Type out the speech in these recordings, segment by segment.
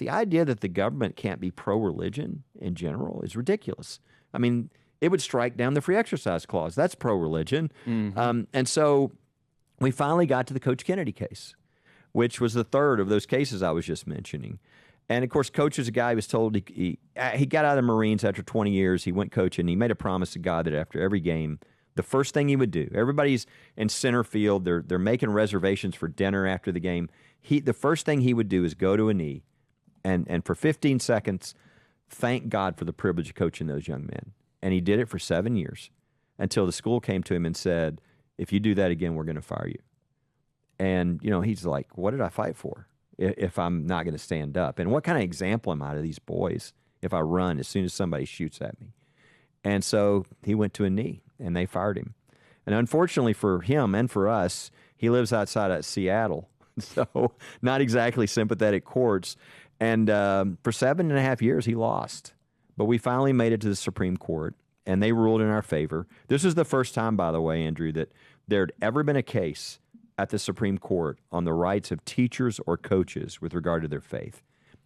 the idea that the government can't be pro-religion in general is ridiculous. I mean, it would strike down the free exercise clause. That's pro-religion. And so we finally got to the Coach Kennedy case, which was the third of those cases I was just mentioning. And, of course, Coach was a guy who was told he got out of the Marines after 20 years. He went coaching. He made a promise to God that after every game, the first thing he would do, everybody's in center field. They're making reservations for dinner after the game. The first thing he would do is go to a knee and for 15 seconds, thank God for the privilege of coaching those young men. And he did it for 7 years until the school came to him and said, if you do that again, we're going to fire you. And, he's like, what did I fight for if I'm not going to stand up? And what kind of example am I to these boys if I run as soon as somebody shoots at me? And so he went to a knee, and they fired him. And unfortunately for him and for us, he lives outside of Seattle, so not exactly sympathetic courts. And for 7.5 years, he lost. But we finally made it to the Supreme Court, and they ruled in our favor. This is the first time, by the way, Andrew, that there had ever been a case at the Supreme Court on the rights of teachers or coaches with regard to their faith.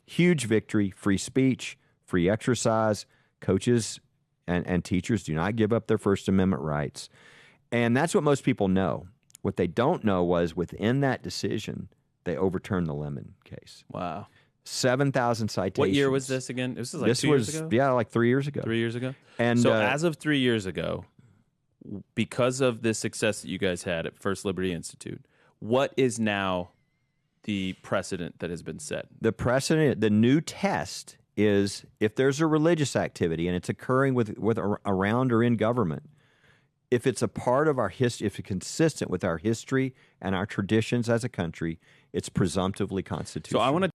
Huge victory, free speech, free exercise. Coaches and teachers do not give up their First Amendment rights. And that's what most people know. What they don't know was within that decision, they overturned the Lemon case. Wow. 7,000 citations. What year was this again? This was like 2 years ago? Yeah, like 3 years ago. 3 years ago? And so as of 3 years ago, because of the success that you guys had at First Liberty Institute, what is now the precedent that has been set? The precedent, the new test is if there's a religious activity and it's occurring with around or in government, if it's a part of our history, if it's consistent with our history and our traditions as a country, it's presumptively constitutional. So I want to